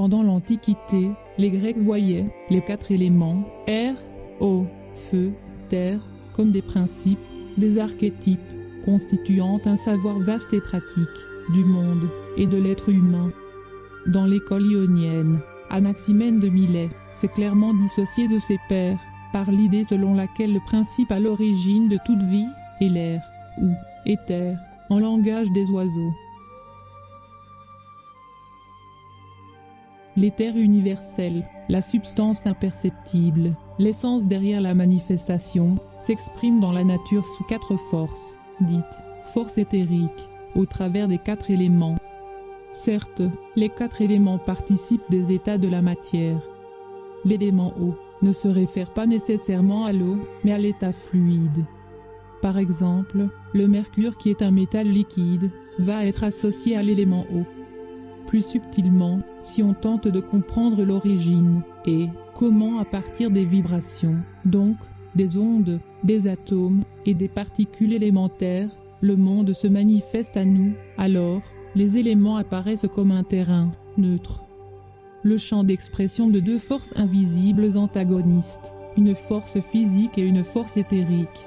Pendant l'Antiquité, les Grecs voyaient les 4 éléments, air, eau, feu, terre, comme des principes, des archétypes, constituant un savoir vaste et pratique du monde et de l'être humain. Dans l'école ionienne, Anaximène de Milet s'est clairement dissocié de ses pairs par l'idée selon laquelle le principe à l'origine de toute vie est l'air, ou éther, en langage des oiseaux. L'éther universel, la substance imperceptible, l'essence derrière la manifestation, s'exprime dans la nature sous 4 forces, dites forces éthériques, au travers des 4 éléments. Certes, les 4 éléments participent des états de la matière. L'élément eau ne se réfère pas nécessairement à l'eau, mais à l'état fluide. Par exemple, le mercure, qui est un métal liquide, va être associé à l'élément eau. Plus subtilement, si on tente de comprendre l'origine et comment à partir des vibrations, donc des ondes, des atomes et des particules élémentaires, le monde se manifeste à nous, alors les éléments apparaissent comme un terrain neutre. Le champ d'expression de 2 forces invisibles antagonistes, une force physique et une force éthérique.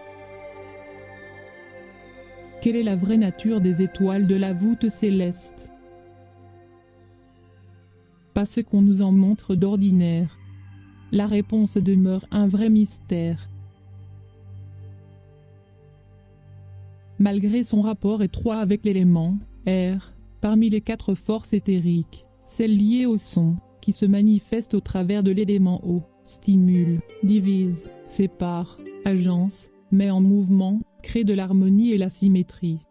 Quelle est la vraie nature des étoiles de la voûte céleste? Pas ce qu'on nous en montre d'ordinaire. La réponse demeure un vrai mystère. Malgré son rapport étroit avec l'élément, air, parmi les 4 forces éthériques, celle liée au son, qui se manifeste au travers de l'élément eau, stimule, divise, sépare, agence, met en mouvement, crée de l'harmonie et la symétrie.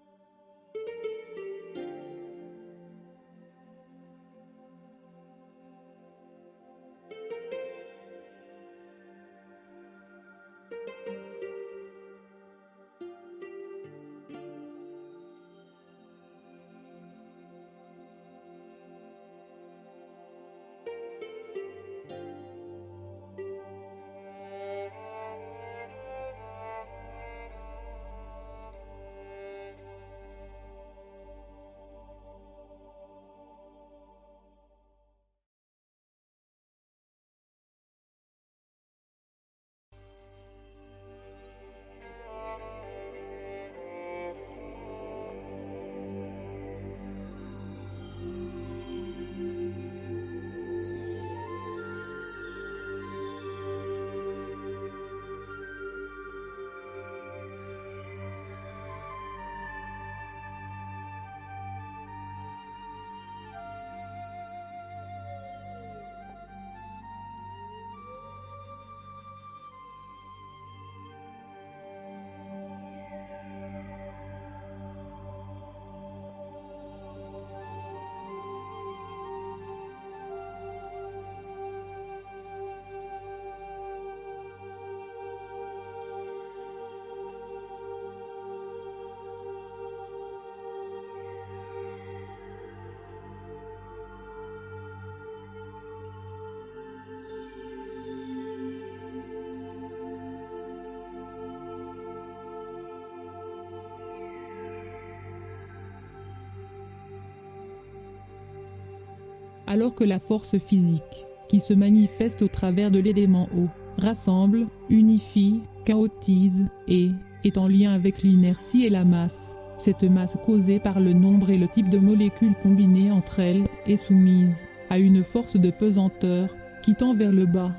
Alors que la force physique, qui se manifeste au travers de l'élément eau, rassemble, unifie, chaotise et est en lien avec l'inertie et la masse, cette masse causée par le nombre et le type de molécules combinées entre elles est soumise à une force de pesanteur qui tend vers le bas.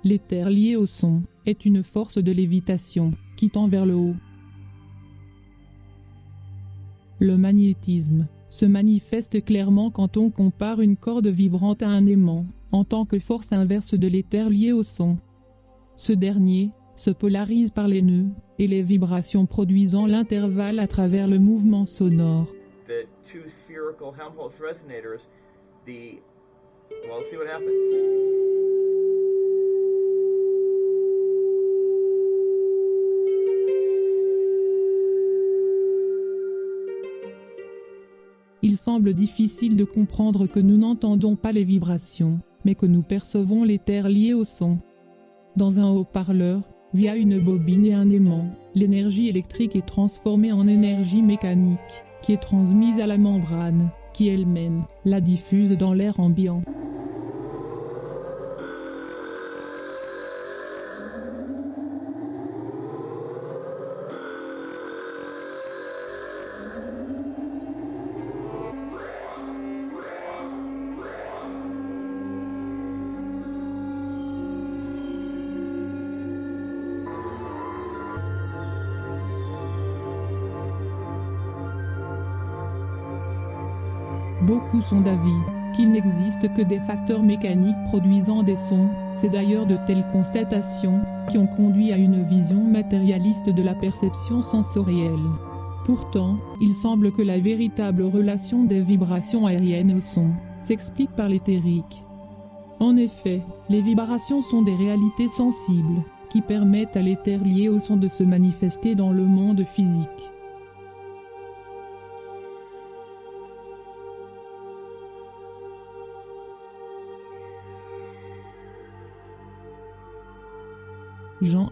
L'éther lié au son est une force de lévitation qui tend vers le haut. Le magnétisme se manifeste clairement quand on compare une corde vibrante à un aimant, en tant que force inverse de l'éther lié au son. Ce dernier se polarise par les nœuds et les vibrations produisant l'intervalle à travers le mouvement sonore. The 2 spherical Helmholtz resonators, well, let's see what happens. Il semble difficile de comprendre que nous n'entendons pas les vibrations, mais que nous percevons l'éther lié au son. Dans un haut-parleur, via une bobine et un aimant, l'énergie électrique est transformée en énergie mécanique, qui est transmise à la membrane, qui elle-même la diffuse dans l'air ambiant. Beaucoup sont d'avis qu'il n'existe que des facteurs mécaniques produisant des sons. C'est d'ailleurs de telles constatations qui ont conduit à une vision matérialiste de la perception sensorielle. Pourtant, il semble que la véritable relation des vibrations aériennes au son s'explique par l'éthérique. En effet, les vibrations sont des réalités sensibles qui permettent à l'éther lié au son de se manifester dans le monde physique. Jean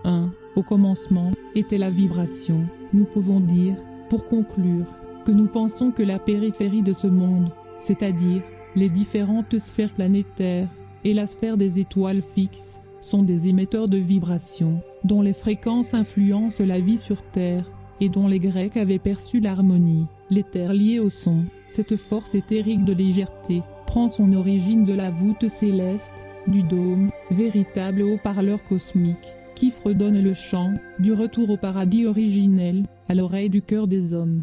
1. Au commencement était la vibration. Nous pouvons dire, pour conclure, que nous pensons que la périphérie de ce monde, c'est-à-dire les différentes sphères planétaires et la sphère des étoiles fixes, sont des émetteurs de vibrations, dont les fréquences influencent la vie sur Terre et dont les Grecs avaient perçu l'harmonie, l'éther lié au son. Cette force éthérique de légèreté prend son origine de la voûte céleste, du dôme, véritable haut-parleur cosmique, qui fredonne le chant du retour au paradis originel à l'oreille du cœur des hommes.